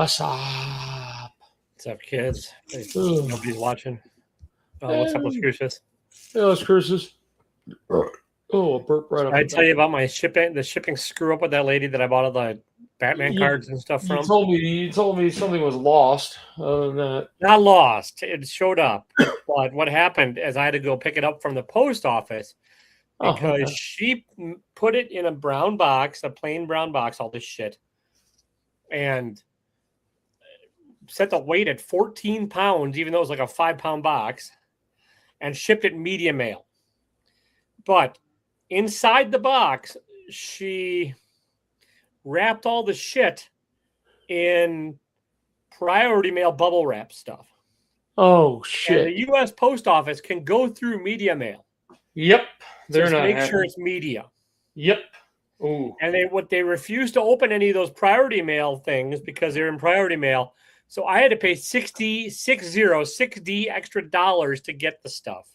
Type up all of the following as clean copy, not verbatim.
What's up? What's up, kids? Ugh. Nobody's watching. What's up with Cruces? Yeah, those curses. Oh, a burp right up. I tell you about my the shipping screw up with that lady that I bought all the Batman cards and stuff from. You told me something was lost. Other than that, Not lost. It showed up, but what happened is I had to go pick it up from the post office because she put it in a brown box, a plain brown box, all this shit, and set the weight at 14 pounds, even though it was like a 5-pound box, and shipped it media mail. But inside the box, she wrapped all the shit in priority mail bubble wrap stuff. Oh shit! And the U.S. Post Office can go through media mail. Yep, they're not make sure it's media. Yep. Ooh. And they refuse to open any of those priority mail things because they're in priority mail. So I had to pay $60 extra dollars to get the stuff.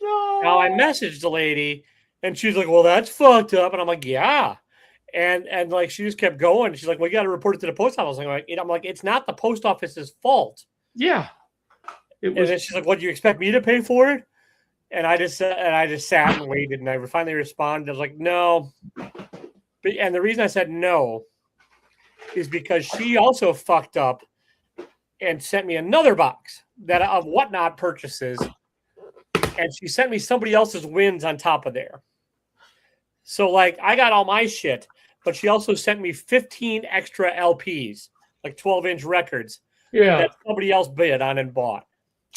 No. Now I messaged the lady and she's like, well, that's fucked up. And I'm like, yeah. And like, she just kept going. She's like, well, you got to report it to the post office. I'm like, it's not the post office's fault. Yeah. And then she's like, what, do you expect me to pay for it? And I just sat and waited, and I finally responded. I was like, no. And the reason I said no is because she also fucked up and sent me another box of whatnot purchases. And she sent me somebody else's wins on top of there. So, like, I got all my shit, but she also sent me 15 extra LPs, like 12-inch records, that somebody else bid on and bought.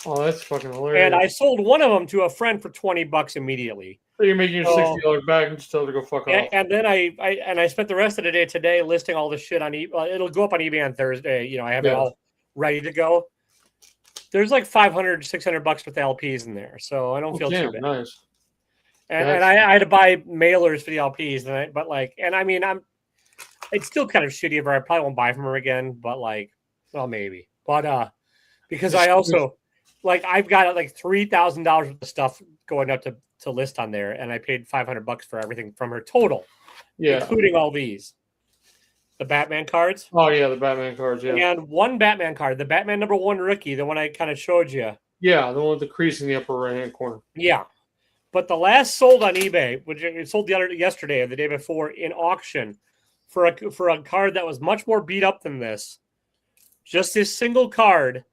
Oh, that's fucking hilarious. And I sold one of them to a friend for $20 immediately. So you're making your $60 back and just tell her to go fuck off. And then I spent the rest of the day today listing all this shit on eBay. It'll go up on eBay on Thursday. You know, I have it all ready to go. There's like $500, $600 worth of LPs in there, so I don't feel too bad. Nice. And I had to buy mailers for the LPs, it's still kind of shitty of her. I probably won't buy from her again, but like, well, maybe. But because I also I've got like $3,000 worth of stuff going up to list on there, and I paid $500 for everything from her total, including all these. The Batman cards. Oh, yeah, the Batman cards, yeah. And one Batman card, the Batman #1 rookie, the one I kind of showed you. Yeah, the one with the crease in the upper right-hand corner. Yeah. But the last sold on eBay, which it sold yesterday or the day before in auction for a card that was much more beat up than this, just this single card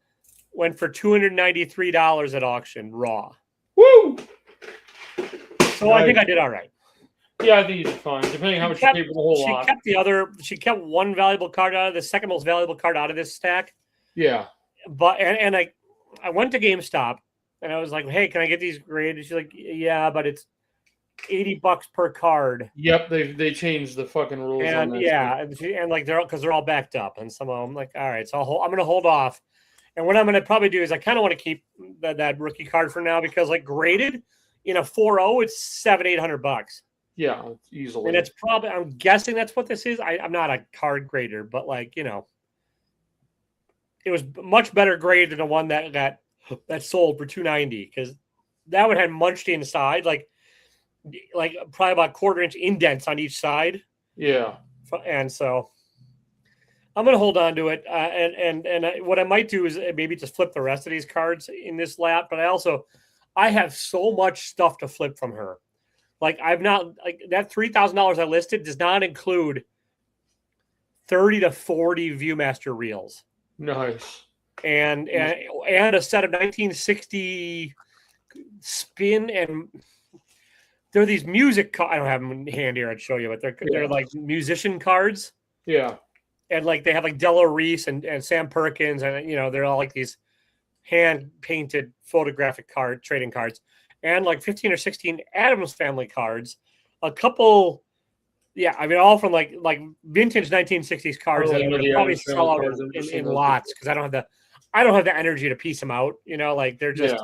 went for $293 at auction, raw. Woo! So nice. I think I did all right. Yeah, I think you did fine, depending on how much you paid for the whole lot. She kept one valuable card out of the second most valuable card out of this stack. Yeah. But and I went to GameStop and I was like, hey, can I get these graded? She's like, yeah, but it's $80 per card. Yep, they changed the fucking rules. And on that and like they're all backed up, and some of them like, all right, so I'm gonna hold off. And what I'm gonna probably do is I kind of want to keep that rookie card for now because like graded in a 4.0, it's $700-800. Yeah, easily. And it's probably, I'm guessing that's what this is. I'm not a card grader, but like, you know, it was much better graded than the one that sold for $290 because that one had munched inside, like probably about 1/4-inch indents on each side. Yeah. And so I'm going to hold on to it. And what I might do is maybe just flip the rest of these cards in this lap. But I have so much stuff to flip from her. Like that $3,000 I listed does not include 30 to 40 Viewmaster reels. Nice. And a set of 1960 spin, and they're these music. I don't have them in hand here. I'd show you, but they're like musician cards. Yeah. And like they have like Della Reese and Sam Perkins, and you know they're all like these hand painted photographic trading cards. And like 15 or 16 Addams Family cards, a couple, all from like vintage 1960s cards that would probably sell out in lots because I don't have the energy to piece them out. You know, like they're just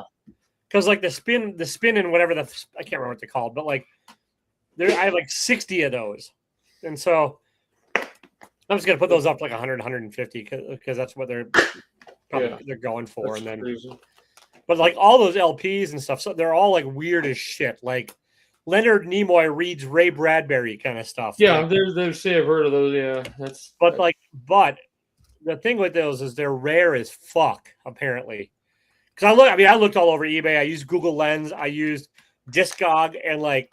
because like the spin and whatever I can't remember what they're called, but like I have like 60 of those, and so I'm just gonna put those up like 100, 150 because that's what they're going for, and then. Crazy. But like all those LPs and stuff, so they're all like weird as shit. Like Leonard Nimoy reads Ray Bradbury kind of stuff. Yeah, there's say I've heard of those. Yeah, but the thing with those is they're rare as fuck, apparently. Because I looked all over eBay. I used Google Lens. I used Discog, and like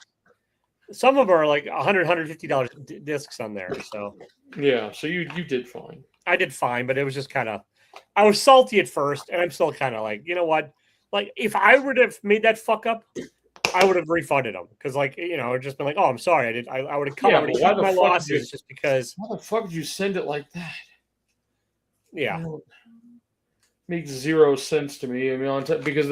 some of them are like $100, $150 discs on there. So yeah, so you did fine. I did fine, but it was just kind of, I was salty at first, and I'm still kind of like, you know what? Like if I would have made that fuck up, I would have refunded them because, like, you know, just been like, oh, I'm sorry, I would have cut my losses just because. How the fuck did you send it like that? Yeah. Makes zero sense to me. I mean, because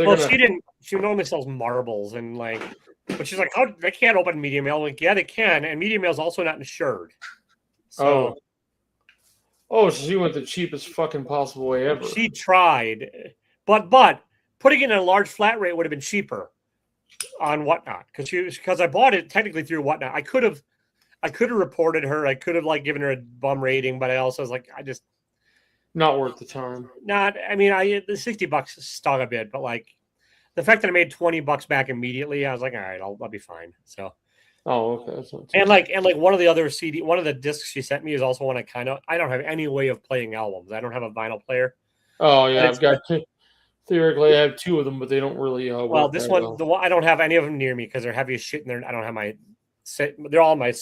she normally sells marbles and like, but she's like, how they can't open media mail. I'm like, yeah, they can, and media mail is also not insured. So, so she went the cheapest fucking possible way ever. She tried, but putting it in a large flat rate would have been cheaper on Whatnot because I bought it technically through Whatnot. I could have reported her. I could have like given her a bum rating, but I also was like, not worth the time. I mean, the $60 stung a bit, but like the fact that I made $20 back immediately, I was like, all right, I'll be fine. So, okay. And like one of the discs she sent me is also one I don't have any way of playing albums. I don't have a vinyl player. Oh yeah, I've got two. Theoretically, I have two of them, but they don't really. Well, this one, the one I don't have any of them near me because they're heavy as shit, and I don't have my set. They're all on my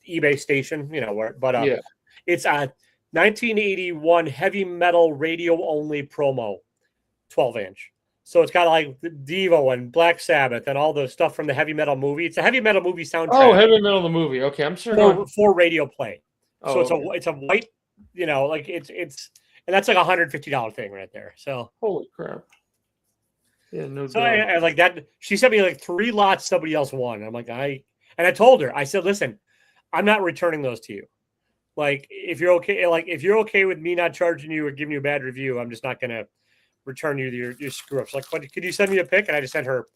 eBay station, you know. But it's a 1981 heavy metal radio only promo, 12-inch. So it's got like Devo and Black Sabbath and all the stuff from the heavy metal movie. It's a heavy metal movie soundtrack. Oh, heavy metal the movie. Okay, I'm sure. For radio play. So it's a white, you know, like it's. And that's like $150 thing right there. So holy crap! Yeah, no. So I like that. She sent me like 3 lots. Somebody else won. I'm like I told her. I said, listen, I'm not returning those to you. Like if you're okay with me not charging you or giving you a bad review, I'm just not gonna return you your screw ups. Like, what? Could you send me a pic? And I just sent her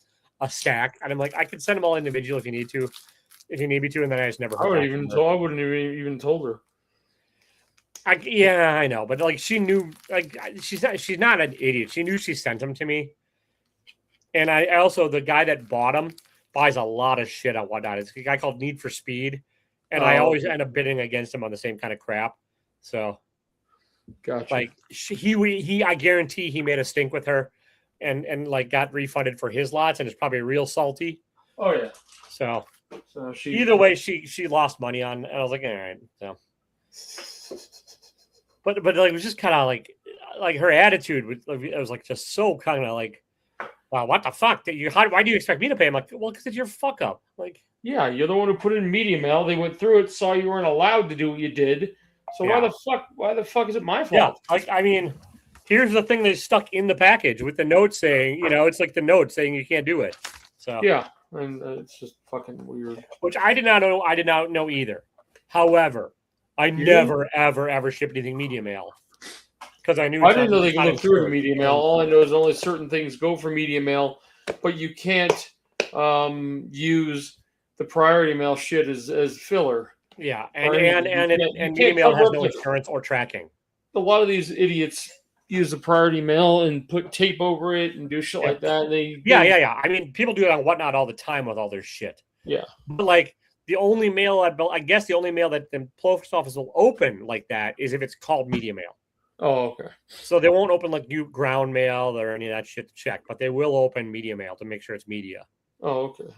a stack. And I'm like, I could send them all individual if you need me to. And then I just never. I wouldn't even told her. I know, but like she knew, like she's not an idiot. She knew she sent them to me, and I also the guy that bought them buys a lot of shit on Whatnot. It's a guy called Need for Speed, and I always end up bidding against him on the same kind of crap. So, gotcha. Like he I guarantee he made a stink with her, and like got refunded for his lots, and it's probably real salty. Oh yeah. So either way, she lost money on, and I was like, all right, so. But like it was just kind of like her attitude was like just so kind of like, wow, what the fuck? Why do you expect me to pay? I'm like, well, because it's your fuck up. Like, yeah, you're the one who put it in media mail. They went through it, saw you weren't allowed to do what you did. So why the fuck is it my fault? Yeah, like I mean, here's the thing that's stuck in the package with the note saying, you know, it's like the note saying you can't do it. So yeah, and it's just fucking weird. Which I did not know. I did not know either. However. I never, ever shipped anything media mail because I knew. I didn't know they could look through the media mail. All I know is only certain things go for media mail, but you can't use the priority mail shit as filler. Yeah, and media mail has no insurance or tracking. A lot of these idiots use the priority mail and put tape over it and do shit like that. Yeah. I mean, people do it on Whatnot all the time with all their shit. Yeah, but like. The only mail that the post office will open like that is if it's called media mail. Oh, okay. So they won't open like new ground mail or any of that shit to check, but they will open media mail to make sure it's media. Oh, okay.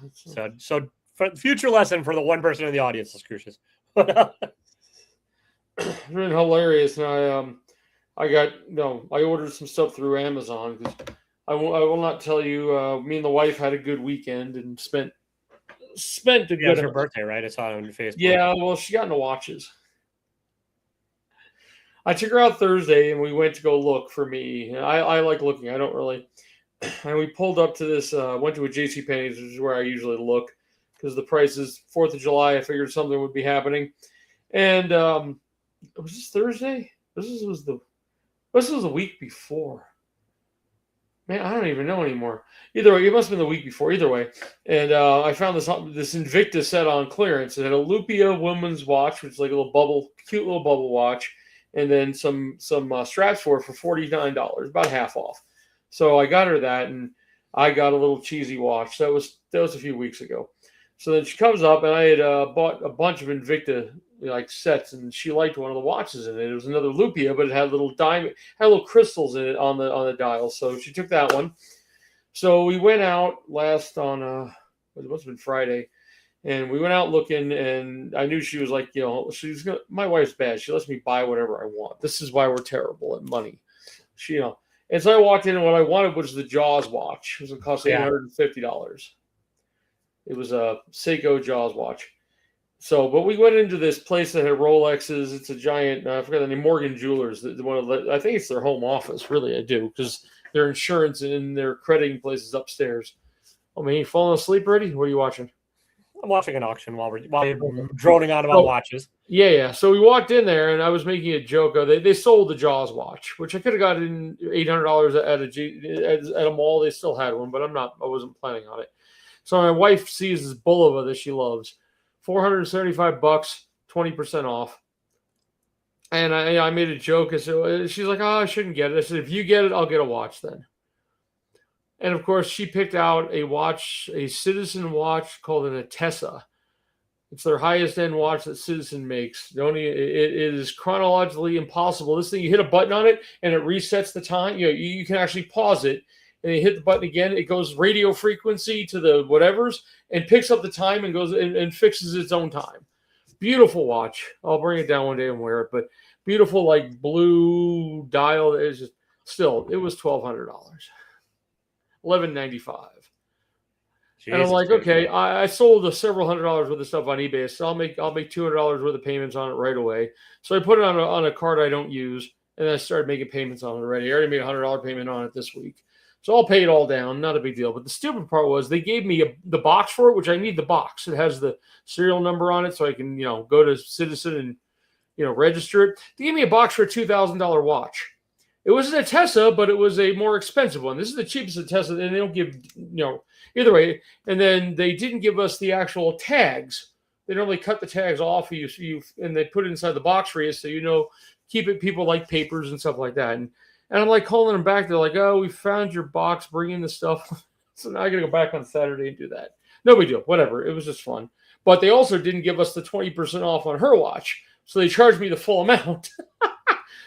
So for future lesson for the one person in the audience, Crucius. It's been hilarious, and I ordered some stuff through Amazon because I will not tell you. Me and the wife had a good weekend and spent a good. It was her birthday, right? I saw it on your Facebook. Yeah, well, she got into watches. I took her out Thursday, and we went to go look for me. I like looking. I don't really. And we pulled up to this. Went to a JCPenney's, which is where I usually look because the price is 4th of July. I figured something would be happening, and was this Thursday? This was the week before. Man, I don't even know anymore. Either way, it must have been the week before. Either way, and I found this Invicta set on clearance. It had a Lupia woman's watch, which is like a cute little bubble watch, and then some straps for $49, about half off. So I got her that, and I got a little cheesy watch. That was a few weeks ago. So then she comes up, and I had bought a bunch of Invicta like sets, and she liked one of the watches in it. It was another Lupia, but it had little diamond, had little crystals in it on the dial. So she took that one. So we went out last on it must have been Friday, and we went out looking, and I knew she was like, she's gonna. My wife's bad. She lets me buy whatever I want. This is why we're terrible at money. She, And so I walked in, and what I wanted was the Jaws watch. It was going to cost $850. It was a Seiko Jaws watch. So, but we went into this place that had Rolexes. It's a giant, I forgot the name, Morgan Jewelers. I think it's their home office, really, I do, because their insurance and their crediting place is upstairs. Oh, man, you falling asleep already? What are you watching? I'm watching an auction while you're droning on about watches. Yeah. So we walked in there, and I was making a joke. They sold the Jaws watch, which I could have gotten $800 at a mall. They still had one, but I wasn't planning on it. So my wife sees this Bulova that she loves, $475, 20% off. And I made a joke. She's like, "Oh, I shouldn't get it." I said, "If you get it, I'll get a watch then." And of course, she picked out a watch, a Citizen watch called an Atessa. It's their highest end watch that Citizen makes. It is chronologically impossible. This thing, you hit a button on it and it resets the time. You can actually pause it, and you hit the button again. It goes radio frequency to the whatevers and picks up the time and goes and fixes its own time. Beautiful watch. I'll bring it down one day and wear it. But beautiful, like blue dial. It was $1,200. $1,195. And I'm like, okay, I sold several $100s worth of stuff on eBay, so I'll make $200 worth of payments on it right away. So I put it on a card I don't use, and then I started making payments on it already. I already made a $100 payment on it this week, so I'll pay it all down. Not a big deal. But the stupid part was they gave me the box for it, which I need the box. It has the serial number on it, so I can go to Citizen and register it. They gave me a box for a $2,000 watch. It was an Atessa, but it was a more expensive one. This is the cheapest Atessa, and they don't give, either way. And then they didn't give us the actual tags. They normally cut the tags off and they put it inside the box for you, so keep it. People like papers and stuff like that. And I'm like calling them back. They're like, "Oh, we found your box. Bring in the stuff." So now I got to go back on Saturday and do that. No big deal. Whatever. It was just fun. But they also didn't give us the 20% off on her watch, so they charged me the full amount.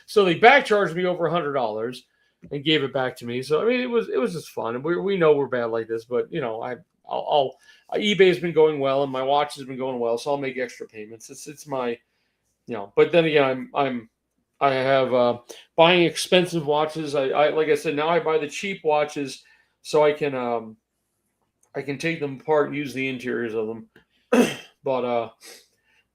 So they back charged me over $100 and gave it back to me. So I mean, it was just fun. We know we're bad like this, but eBay's been going well and my watch has been going well, so I'll make extra payments. It's my, But then again, I have buying expensive watches. I like I said, now I buy the cheap watches so I can take them apart and use the interiors of them. But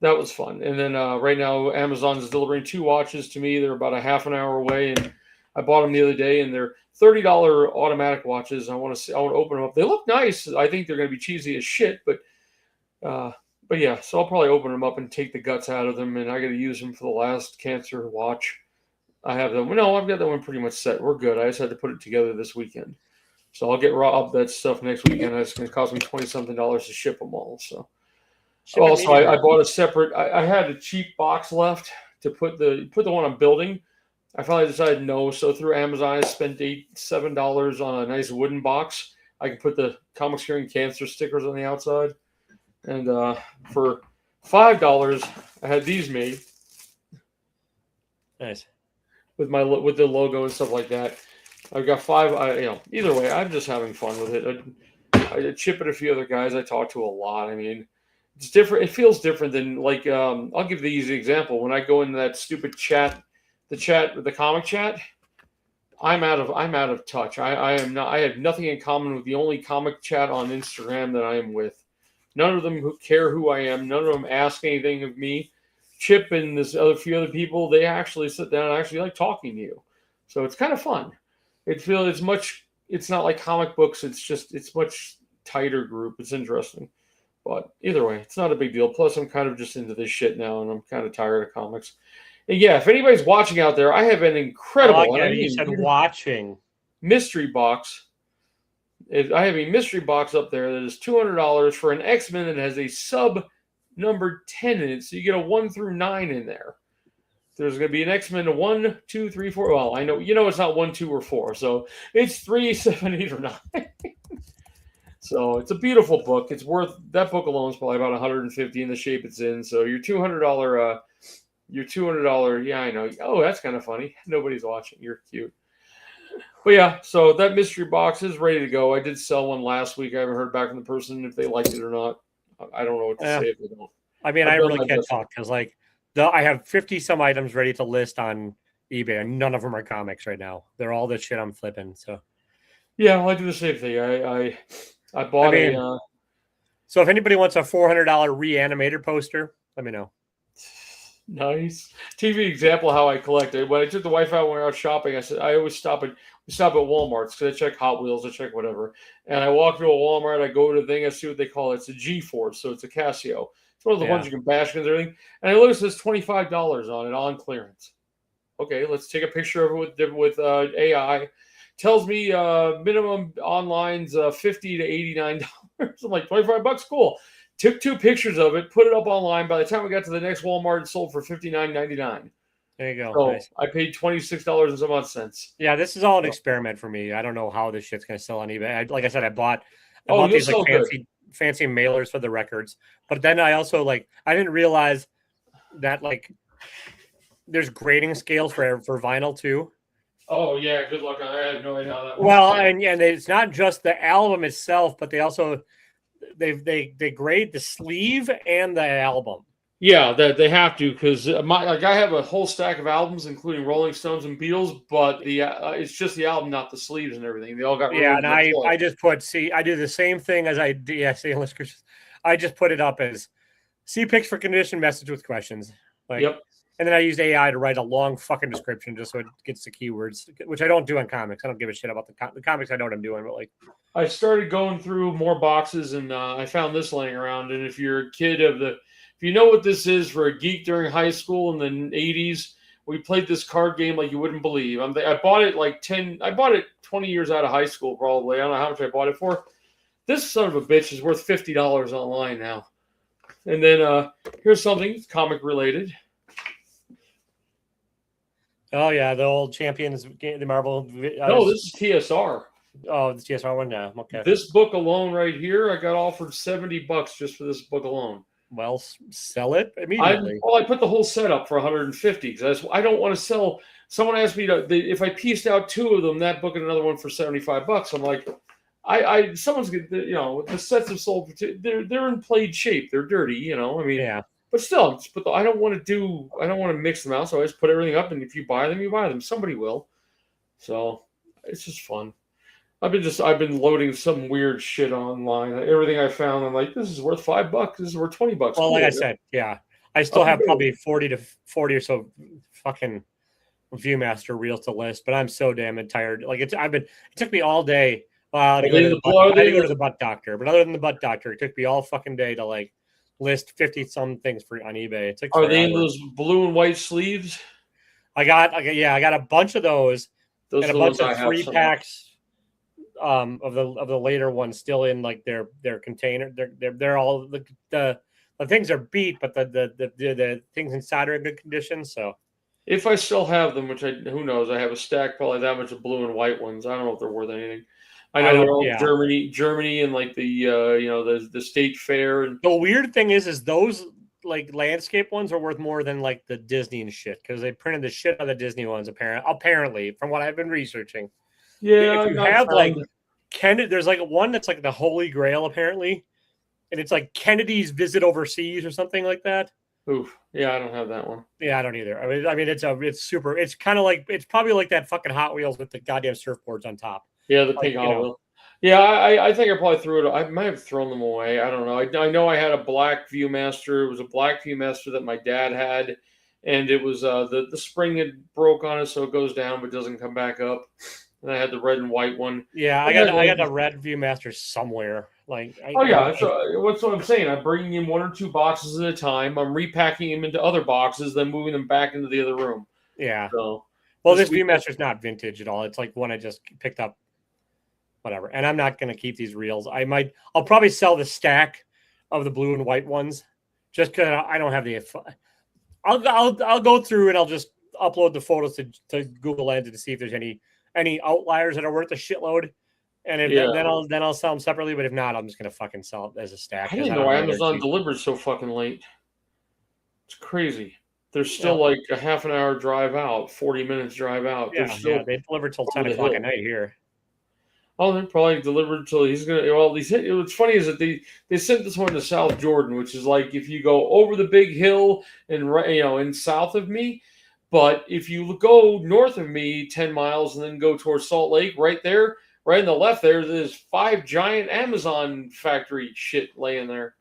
that was fun. And then right now, Amazon is delivering 2 watches to me. They're about a half an hour away, and I bought them the other day, and they're $30 automatic watches. I want to open them up. They look nice. I think they're going to be cheesy as shit, but yeah. So I'll probably open them up and take the guts out of them, and I got to use them for the last cancer watch. I have them. No, I've got that one pretty much set. We're good. I just had to put it together this weekend, so I'll get up that stuff next weekend. It's going to cost me $20-something to ship them all. So. Also, I bought a separate. I had a cheap box left to put the one I'm building. I finally decided no. So through Amazon, I spent $7 on a nice wooden box. I could put the Comics Curing Cancer stickers on the outside, and for $5, I had these made. Nice. With the logo and stuff like that. I've got 5. Either way, I'm just having fun with it. I chip it a few other guys I talk to a lot. I mean. It's different. It feels different than I'll give the easy example. When I go into that stupid chat, the comic chat, I'm out of touch. I am not. I have nothing in common with the only comic chat on Instagram that I am with. None of them care who I am. None of them ask anything of me. Chip and few other people, they actually sit down and actually like talking to you. So it's kind of fun. It's not like comic books. It's much tighter group. It's interesting. But either way, it's not a big deal. Plus, I'm kind of just into this shit now, and I'm kind of tired of comics. And yeah, if anybody's watching out there, I have an incredible you said watching mystery box. I have a mystery box up there that is $200 for an X-Men that has a sub number 10 in it. So you get a 1 through 9 in there. There's going to be an X-Men 1, 2, 3, 4. Well, I know it's not 1, 2, or 4. So it's 3, 7, 8, or 9. So it's a beautiful book. It's worth that book alone is probably about 150 in the shape it's in. So your $200, yeah, I know. Oh, that's kind of funny. Nobody's watching. You're cute. But yeah, so that mystery box is ready to go. I did sell one last week. I haven't heard back from the person if they liked it or not. I don't know what to say if they don't. I mean, I've I done really my can't best. talk because like I have 50 some items ready to list on eBay, and none of them are comics right now. They're all the shit I'm flipping. So Yeah, well, I do the same thing. I I bought mean, a so if anybody wants a $400 Reanimator poster, let me know. nice TV example of how I collect it. When I took the wife out when we were out shopping, I said I always stop at Walmart's because I check Hot Wheels, I check whatever. And I walk to a Walmart, I go to the thing, I see what they call it. It's a G-Force, so it's a Casio. It's one of the Yeah. ones you can bash against everything. And I look, it says $25 on it on clearance. Okay, let's take a picture of it with AI. Tells me minimum online's $50 to $89. I'm like, $25, cool. Took 2 pictures of it, put it up online. By the time we got to the next Walmart, it sold for $59.99. There you go. So Nice. I paid $26 and some odd cents. Yeah, this is all an experiment for me. I don't know how this shit's gonna sell on eBay. Like I said, I bought You'll these like sell good. fancy mailers for the records, but then I also I didn't realize that like there's grading scales for vinyl too. Oh yeah, good luck on that. I have no idea how that works. Well, and it's not just the album itself, but they also they grade the sleeve and the album. Yeah, that they have to because I have a whole stack of albums, including Rolling Stones and Beatles, but the it's just the album, not the sleeves and everything. They all got Yeah, and I just put I do the same thing as I do. Yeah, see, I just put it up as see pics for condition, message with questions. Like, yep. And then I used AI to write a long fucking description just so it gets the keywords, which I don't do on comics. I don't give a shit about the comics. I know what I'm doing, but like I started going through more boxes and I found this laying around. And if you're a kid if you know what this is for a geek during high school in the 80s, we played this card game like you wouldn't believe. I bought it I bought it 20 years out of high school probably. I don't know how much I bought it for. This son of a bitch is worth $50 online now. And then here's something comic related. oh yeah, the old champions, the Marvel. No, this is TSR. Oh, the TSR one. Yeah, okay. This book alone right here, I got offered $70 just for this book alone. Well, sell it immediately. I put the whole set up for 150 because I don't want to sell. Someone asked me if I pieced out 2 of them, that book and another one for $75. I'm like, someone's the sets have sold for 2. They're in played shape. They're dirty. I mean, yeah. But still, I don't want to mix them out. So I just put everything up, and if you buy them, you buy them. Somebody will. So it's just fun. I've been loading some weird shit online. Everything I found, I'm like, this is worth $5. This is worth $20. Well, cool, like I said, yeah, I still have probably 40 or so fucking Viewmaster reels to list, but I'm so damn tired. Like it took me all day. I had to go to the butt doctor, but other than the butt doctor, it took me all fucking day to like list 50 some things on eBay. It took Are they in those blue and white sleeves? I got a bunch of those and a bunch of 3-packs. Of the later ones still in like their container. They're all the things are beat, but the things inside are in good condition. So if I still have them, which who knows, I have a stack probably that much of blue and white ones. I don't know if they're worth anything. I know they're all Germany and like the state fair. And the weird thing is those like landscape ones are worth more than like the Disney and shit because they printed the shit out of the Disney ones apparently from what I've been researching. Yeah, if you have like there's like one that's like the Holy Grail apparently, and it's like Kennedy's Visit Overseas or something like that. Oof, yeah, I don't have that one. Yeah, I don't either. I mean, it's super. It's kind of like it's probably like that fucking Hot Wheels with the goddamn surfboards on top. Yeah, the pink Hot Wheel. Yeah, I think I probably threw it. I might have thrown them away. I don't know. I know I had a black Viewmaster. It was a black Viewmaster that my dad had, and it was the spring had broke on it, so it goes down but doesn't come back up. And I had the red and white one. Yeah, I got the red Viewmaster somewhere. That's what I'm saying. I'm bringing in 1 or 2 boxes at a time. I'm repacking them into other boxes, then moving them back into the other room. Yeah. So, this Viewmaster's not vintage at all. It's like one I just picked up. Whatever. And I'm not going to keep these reels. I'll probably sell the stack of the blue and white ones, just because I don't have the. I'll go through and I'll just upload the photos to Google Lens to see if there's any outliers that are worth a shitload, And if Yeah. then I'll sell them separately. But if not, I'm just gonna fucking sell it as a stack. I didn't know Amazon delivered so fucking late. It's crazy. There's still like a half an hour drive out, 40 minutes drive out. They're still they deliver till 10 over the o'clock hill. at night here. Oh, they probably delivered till he's gonna. Well, what's funny is that they sent this one to South Jordan, which is like if you go over the big hill and in south of me, but if you go north of me 10 miles and then go towards Salt Lake, right there, right on the left, there's 5 giant Amazon factory shit laying there.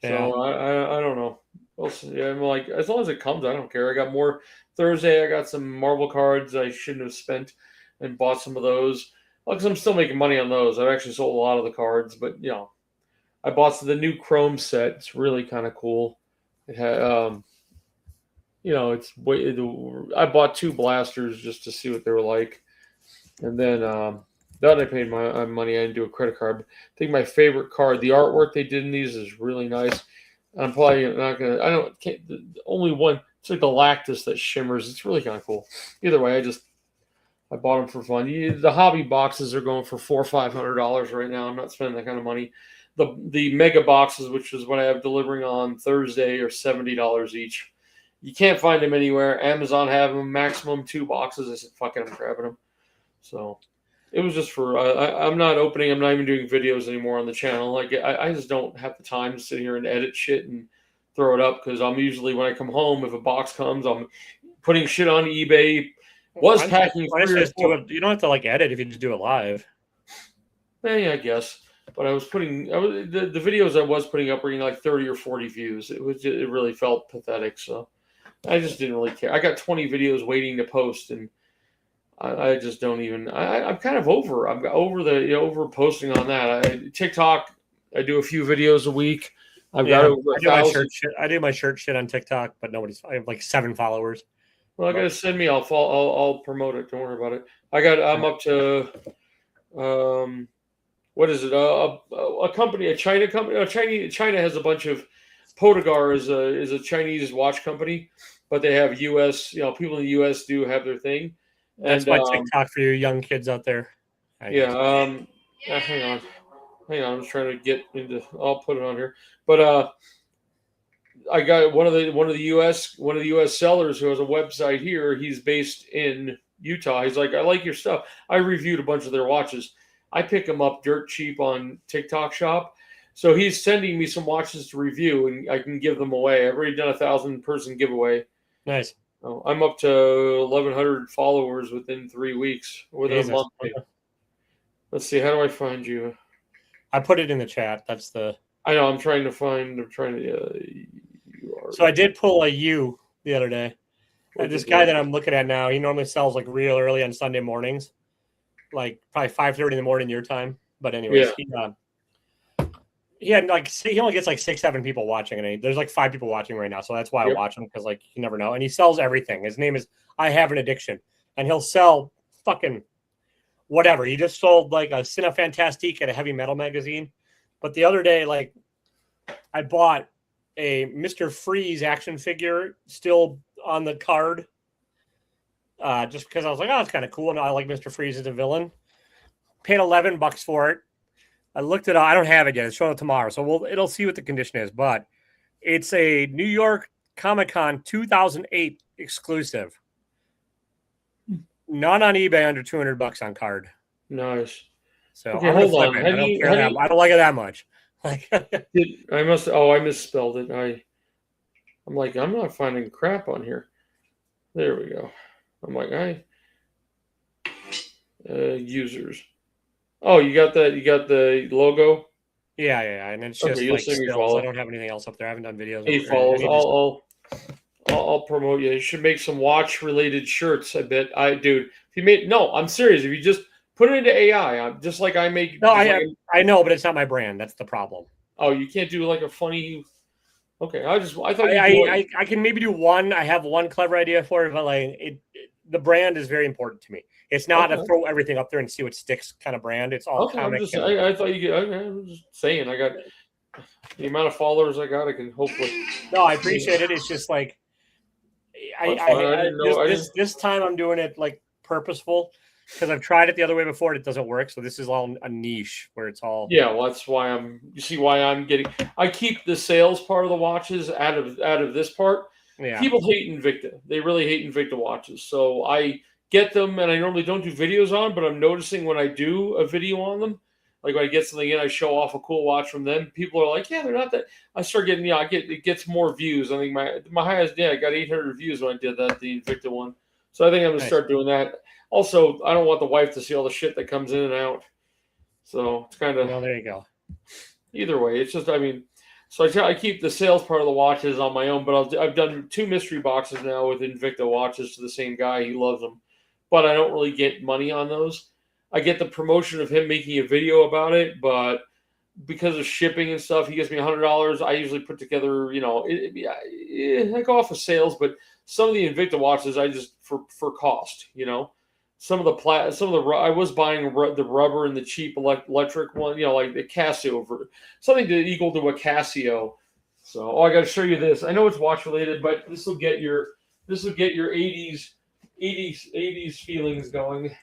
So I don't know. We'll see. I'm like, as long as it comes, I don't care. I got more Thursday. I got some Marvel cards I shouldn't have spent and bought some of those. Because I'm still making money on those. I've actually sold a lot of the cards, but I bought the new Chrome set. It's really kind of cool. It had, I bought 2 blasters just to see what they were like, and then I paid my money. I didn't do a credit card. I think my favorite card, the artwork they did in these is really nice. I'm probably not gonna. The only one. It's like the Lactus that shimmers. It's really kind of cool. Either way, I bought them for fun. The hobby boxes are going for $400 or $500 right now. I'm not spending that kind of money. The mega boxes, which is what I have delivering on Thursday, are $70 each. You can't find them anywhere. Amazon have them, maximum 2 boxes. I said, fuck it, I'm grabbing them. So it was just for. I'm not opening. I'm not even doing videos anymore on the channel. Like I just don't have the time to sit here and edit shit and throw it up because I'm usually when I come home, if a box comes, I'm putting shit on eBay. Packing. You don't have to like edit if you just do it live. Yeah, I guess. But the videos I was putting up were like 30 or 40 views. It really felt pathetic. So I just didn't really care. I got 20 videos waiting to post, and I just don't even. I'm kind of over. I'm over over posting on that. TikTok. I do a few videos a week. I've got over 1,000. I do my shirt shit on TikTok, but I have like 7 followers. Well, I gotta send me. I'll promote it. Don't worry about it. I'm up to, what is it? A company, a China company. China has a bunch of. Podagar is a Chinese watch company, but they have U.S. People in the U.S. do have their thing. That's my TikTok for you young kids out there. Hang on. I'm just trying to get into. I'll put it on here, but I got one of the U.S. sellers who has a website here. He's based in Utah. He's like, I like your stuff. I reviewed a bunch of their watches. I pick them up dirt cheap on TikTok Shop. So he's sending me some watches to review, and I can give them away. I've already done a 1,000-person giveaway. Nice. I'm up to 1,100 followers within 3 weeks, within a month. Let's see. How do I find you? I put it in the chat. I know. I'm trying to. So I did pull a U the other day. This guy that I'm looking at now, he normally sells like real early on Sunday mornings, like probably 5:30 in the morning your time. But anyways, he only gets like 6-7 people watching, and there's like 5 people watching right now. So that's why I watch him, because like you never know. And he sells everything. His name is I Have an Addiction, and he'll sell fucking whatever. He just sold like a Cine Fantastique at a heavy metal magazine. But the other day, like I bought a Mr. Freeze action figure still on the card, just because I was like, oh, it's kind of cool, and I like Mr. Freeze as a villain. Paid $11 for it. I looked it up. I don't have it yet. It's showing up tomorrow, so it'll see what the condition is. But it's a New York Comic-Con 2008 exclusive. Not on eBay, under $200 on card. Nice. So okay, hold on. I don't like it that much. Like I misspelled it. I'm like, I'm not finding crap on here. There we go. I'm like, users. Oh, you got the logo? Yeah, and it's just like stills. I don't have anything else up there. I haven't done videos. 8 follows. I'll promote you. You should make some watch related shirts. I bet. I'm serious. If you just put it into AI, just like I make. No, I know, but it's not my brand. That's the problem. Oh, you can't do like a funny. Okay, I thought I can maybe do one. I have one clever idea for it, but like the brand is very important to me. It's not a throw everything up there and see what sticks kind of brand. It's all comic. I thought you could. I was just saying. I got the amount of followers I got. I can hopefully. No, I appreciate it. It's just like this time I'm doing it like purposeful. because I've tried it the other way before and it doesn't work. So this is all a niche where it's all. Yeah, well, that's why you see why I'm getting. I keep the sales part of the watches out of this part. Yeah. People hate Invicta. They really hate Invicta watches. So I get them, and I normally don't do videos on, but I'm noticing when I do a video on them, like when I get something in, I show off a cool watch from them. People are like, "Yeah, they're not that." I start getting, it gets more views. I think my highest, I got 800 views when I did that, the Invicta one. So I think I'm gonna start doing that. Also, I don't want the wife to see all the shit that comes in and out. So it's kind of. Well, there you go. Either way, it's just, so I keep the sales part of the watches on my own, but I've done 2 mystery boxes now with Invicta watches to the same guy. He loves them, but I don't really get money on those. I get the promotion of him making a video about it, but because of shipping and stuff, he gives me $100. I usually put together, I go off of sales, but some of the Invicta watches I just for cost, Some of the I was buying the rubber and the cheap electric one, like the Casio, for something to equal to a Casio. So, I got to show you this. I know it's watch related, but this will get your 80s feelings going.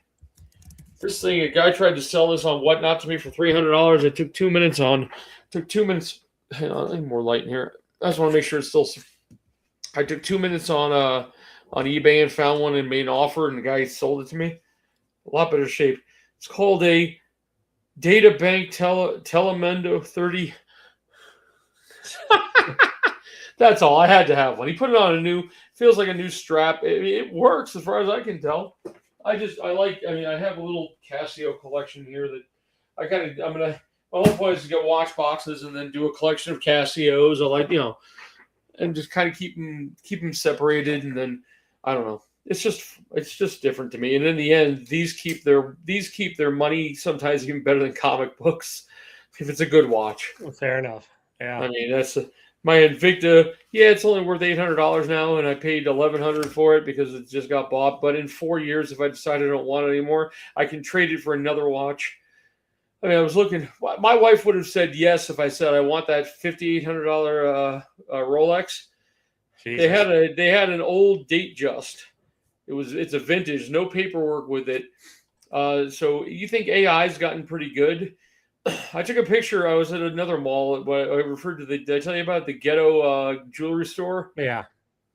This thing, a guy tried to sell this on Whatnot to me for $300. It took 2 minutes on. Took 2 minutes. Hang on, I need more light in here. I just want to make sure it's still. I took 2 minutes on eBay and found one and made an offer, and the guy sold it to me. A lot better shape. It's called a Data Bank Telemendo 30. That's all. I had to have one. He put it on feels like a new strap. It works as far as I can tell. I have a little Casio collection here that my whole point is to get watch boxes and then do a collection of Casios. And just kind of keep them separated, and then I don't know. It's just different to me. And in the end, these keep their money sometimes even better than comic books if it's a good watch. Fair enough. Yeah. I mean, that's my Invicta. Yeah, it's only worth $800 now, and I paid $1,100 for it because it just got bought. But in 4 years, if I decide I don't want it anymore, I can trade it for another watch. I was looking. My wife would have said yes if I said I want that $5,800 Rolex. Jesus. They had an old date just. It's a vintage, no paperwork with it. So you think AI's gotten pretty good? I took a picture. I was at another mall. What I referred to did I tell you about the ghetto jewelry store? Yeah.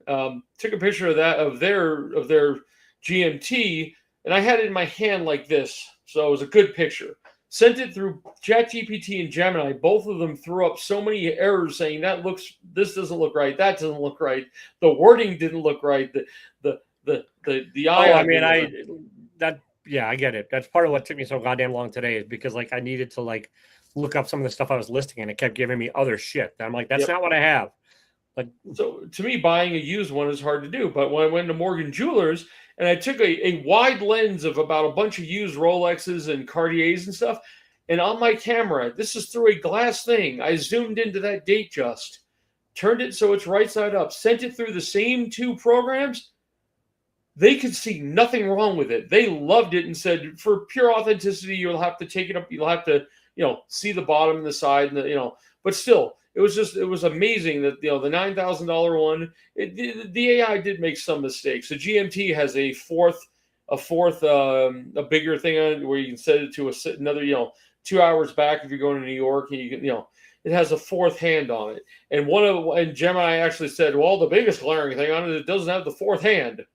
Took a picture of their GMT, and I had it in my hand like this. So it was a good picture. Sent it through ChatGPT and Gemini. Both of them threw up so many errors saying this doesn't look right, that doesn't look right, the wording didn't look right, the I get it. That's part of what took me so goddamn long today is because I needed to look up some of the stuff I was listing and it kept giving me other shit. And I'm like, that's not what I have. So to me, buying a used one is hard to do. But when I went to Morgan Jewelers and I took a wide lens of about a bunch of used Rolexes and Cartiers and stuff, and on my camera, this is through a glass thing, I zoomed into that date just, turned it so it's right side up, sent it through the same 2 programs. They could see nothing wrong with it. They loved it and said, for pure authenticity, you'll have to take it up. You'll have to, see the bottom and the side, and but still. It was amazing that the $9,000 one. The AI did make some mistakes. The GMT has a bigger thing on it where you can set it to another 2 hours back if you're going to New York, and you can it has a 4th hand on it. And Gemini actually said, well, the biggest glaring thing on it, it doesn't have the 4th hand.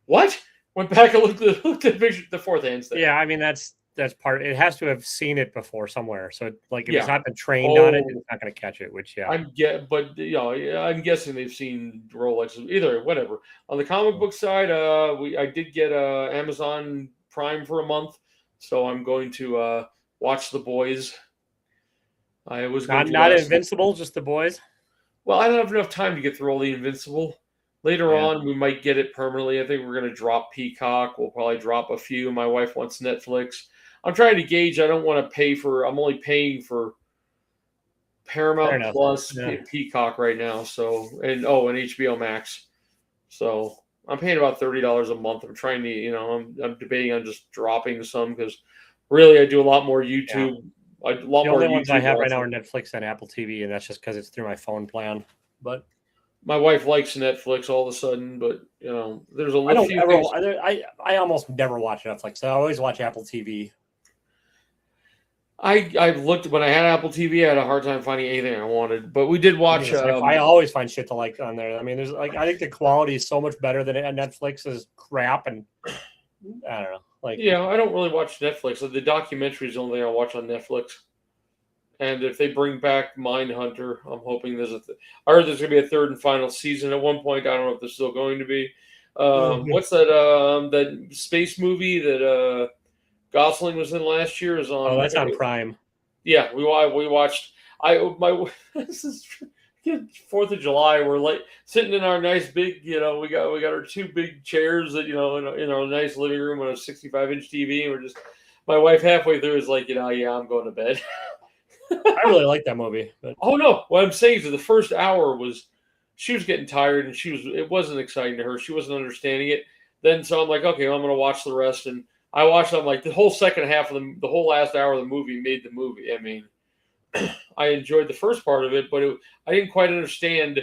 What? Went back and looked at the picture, the 4th hand thing. Yeah, I mean that's part. It has to have seen it before somewhere. So if it's not been trained on it, it's not going to catch it. Which I'm guessing they've seen Rolex. Either whatever. On the comic book side, I did get Amazon Prime for a month, so I'm going to watch The Boys. I was not Invincible, just The Boys. Well, I don't have enough time to get through all the Invincible. Later on, we might get it permanently. I think we're going to drop Peacock. We'll probably drop a few. My wife wants Netflix. I'm trying to gauge. I don't want to pay for. I'm only paying for Paramount Plus Peacock right now. So and HBO Max. So I'm paying about $30 a month. I'm trying to. I'm debating on just dropping some because really I do a lot more YouTube. Yeah. The only ones I have right now are Netflix and Apple TV, and that's just because it's through my phone plan. But my wife likes Netflix all of a sudden, but there's I a don't few ever. things. I almost never watch Netflix. I always watch Apple TV. I've looked when I had Apple TV. I had a hard time finding anything I wanted, but we did watch. I always find shit to like on there. I mean, there's like I think the quality is so much better than Netflix is crap, and I don't know. Like, yeah, I don't really watch Netflix. The documentary is the only thing I watch on Netflix. And if they bring back Mindhunter, I'm hoping I heard there's going to be a third and final season at one point. I don't know if there's still going to be. What's that? That space movie that Gosling was in last year is on. oh, that's on Prime. Yeah, we watched. This is 4th of July. We're like sitting in our nice big. We got our two big chairs that in our nice living room on a 65-inch TV. And we're just my wife halfway through is like, yeah, I'm going to bed. I really like that movie. But... Oh no! What I'm saying is the first hour she was getting tired and it wasn't exciting to her. She wasn't understanding it. Then so I'm like, okay, well, I'm going to watch the rest, and I watched. I'm like the whole second half of the whole last hour of the movie made the movie. I mean, I enjoyed the first part of it, but I didn't quite understand.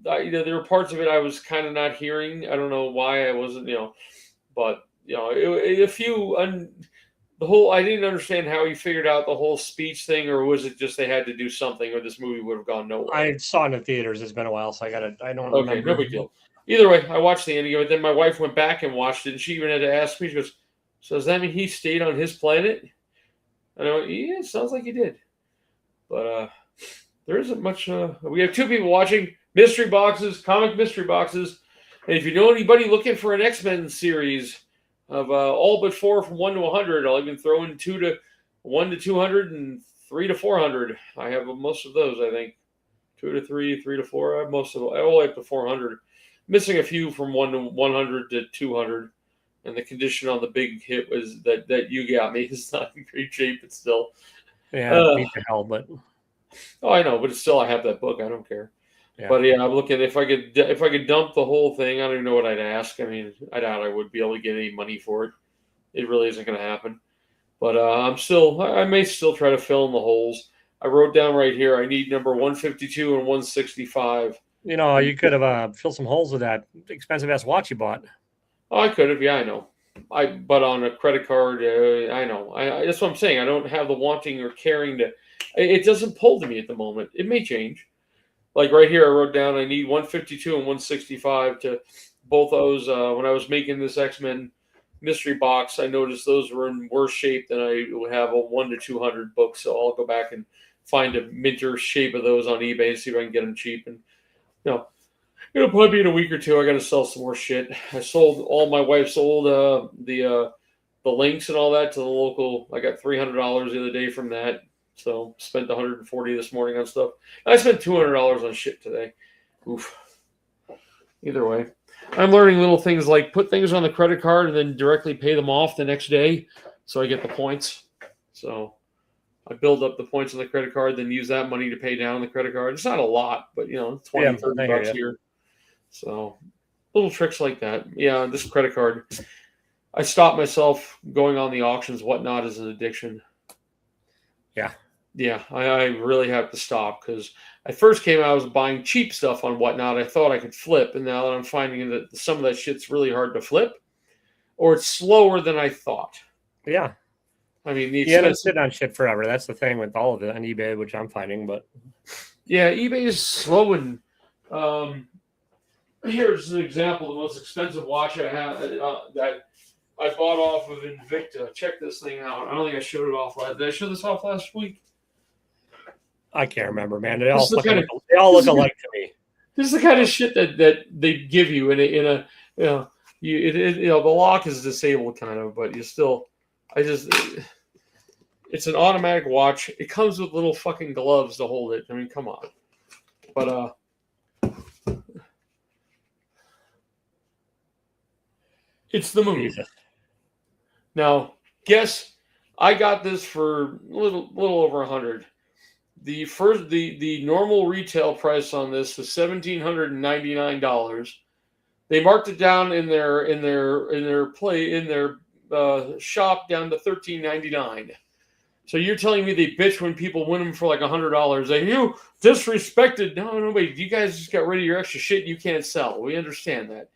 There were parts of it I was kind of not hearing. I don't know why I wasn't. But a few. I didn't understand how he figured out the whole speech thing, or was it just they had to do something, or this movie would have gone nowhere? I saw it in the theaters. It's been a while, so I don't remember. Okay, no big deal. Either way, I watched the ending of it. Then my wife went back and watched it, and she even had to ask me. She goes, "So does that mean he stayed on his planet?" And I went, "Yeah, it sounds like he did." But there isn't much. We have two people watching comic mystery boxes, and if you know anybody looking for an X-Men series of all but 4 from 1 to 100. I'll even throw in 1 to 200 and 3 to 400. I have most of those, I think. 2 to 3, 3 to 4. I have most of them. I all up to 400. Missing a few from 1 to 100 to 200. And the condition on the big hit was that you got me is not in great shape, but still. Yeah, beat the hell, but. Oh, I know, but still, I have that book. I don't care. Yeah. But yeah, I'm looking if I could dump the whole thing. I don't even know what I'd ask. I mean, I doubt I would be able to get any money for it. It really isn't going to happen. But I may still try to fill in the holes. I wrote down right here. I need number 152 and 165. You could have filled some holes with that expensive ass watch you bought. Oh, I could have. Yeah, I know. But on a credit card, I know. That's what I'm saying. I don't have the wanting or caring to. It doesn't pull to me at the moment. It may change. Like right here, I wrote down I need 152 and 165 to both those. When I was making this X-Men mystery box, I noticed those were in worse shape than I would have a 1 to 200 book. So I'll go back and find a minter shape of those on eBay and see if I can get them cheap. And it'll probably be in a week or two. I got to sell some more shit. My wife sold the links and all that to the local. I got $300 the other day from that. So spent $140 this morning on stuff. I spent $200 on shit today. Oof. Either way, I'm learning little things like put things on the credit card and then directly pay them off the next day, so I get the points. So I build up the points on the credit card, then use that money to pay down the credit card. It's not a lot, but 20, $30 here. So little tricks like that. Yeah, this credit card. I stopped myself going on the auctions. Whatnot is an addiction. Yeah. Yeah, I really have to stop because I first came out, I was buying cheap stuff on Whatnot. I thought I could flip, and now that I'm finding that some of that shit's really hard to flip, or it's slower than I thought. Yeah. I mean, you haven't sit on shit forever. That's the thing with all of it on eBay, which I'm finding. But yeah, eBay is slow. And here's an example: the most expensive watch I have that I bought off of Invicta. Check this thing out. I don't think I showed it off last. Did I show this off last week? I can't remember, man. They all look alike to me. This is the kind of shit that they give you the lock is disabled kind of, but you still. It's an automatic watch. It comes with little fucking gloves to hold it. I mean, come on. But it's the moon. Jesus. Now, guess I got this for a little over 100. The normal retail price on this was $1,799. They marked it down in their shop down to $1,399. So you're telling me they bitch when people win them for like $100? Like, you disrespected. No, wait. You guys just got rid of your extra shit you can't sell. We understand that.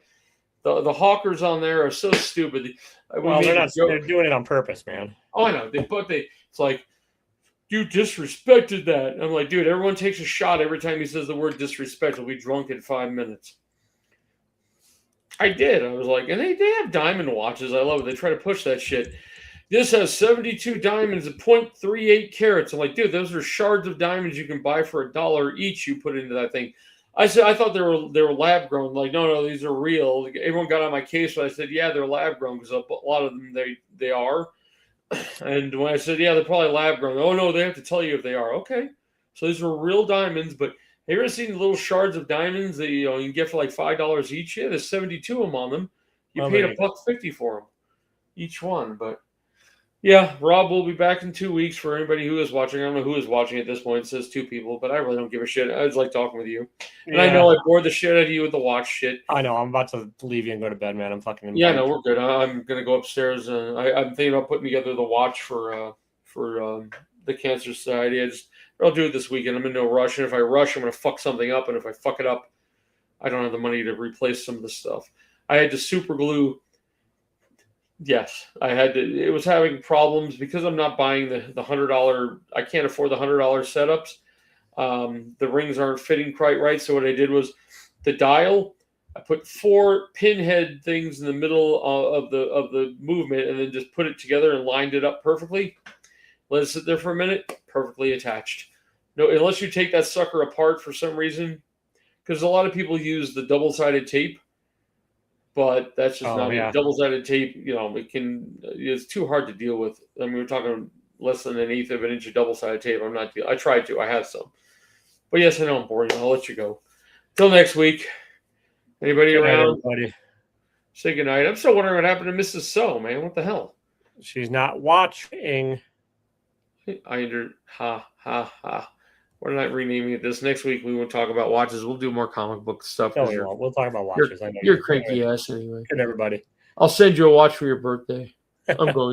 The hawkers on there are so stupid. Well, they're not. They're doing it on purpose, man. Oh, I know. It's like, you disrespected that. I'm like, dude, everyone takes a shot every time he says the word disrespect. We'll be drunk in 5 minutes. I did. I was like, and they have diamond watches. I love it. They try to push that shit. This has 72 diamonds at 0.38 carats. I'm like, dude, those are shards of diamonds you can buy for $1 each. You put into that thing. I said, I thought they were lab grown. Like, no, these are real. Everyone got on my case, but I said, yeah, they're lab grown because a lot of them they are. And when I said, yeah, they're probably lab grown. Oh no, they have to tell you if they are. Okay, so these were real diamonds. But have you ever seen the little shards of diamonds that you can get for like $5 each? Yeah, there's 72 of them on them. You paid $1.50 for them each one, but. Yeah, Rob will be back in 2 weeks for anybody who is watching. I don't know who is watching at this point. It says 2 people, but I really don't give a shit. I just like talking with you. And I know I bored the shit out of you with the watch shit. I know. I'm about to leave you and go to bed, man. I'm fucking. Yeah, no, we're good. I'm going to go upstairs. I'm thinking about putting together the watch for the Cancer Society. I'll do it this weekend. I'm in no rush. And if I rush, I'm going to fuck something up. And if I fuck it up, I don't have the money to replace some of the stuff. I had to super glue. Yes, I had to. It was having problems because I'm not buying the $100. I can't afford the $100 setups. The rings aren't fitting quite right. So what I did was the dial. I put 4 pinhead things in the middle of the movement, and then just put it together and lined it up perfectly. Let it sit there for a minute. Perfectly attached. No, unless you take that sucker apart for some reason, because a lot of people use the double-sided tape. But that's just not it. Double-sided tape, it's too hard to deal with. I mean, we're talking less than 1/8 of an inch of double-sided tape. I tried to. I have some. But yes, I know I'm boring. I'll let you go. Till next week. Anybody around? Everybody. Say goodnight. I'm still wondering what happened to Mrs. So, man. What the hell? She's not watching. Ha. We're not renaming it this. Next week, we wwill talk about watches. We'll do more comic book stuff. No, we'll talk about watches. You're cranky ass anyway. Good, everybody. I'll send you a watch for your birthday. I'm going.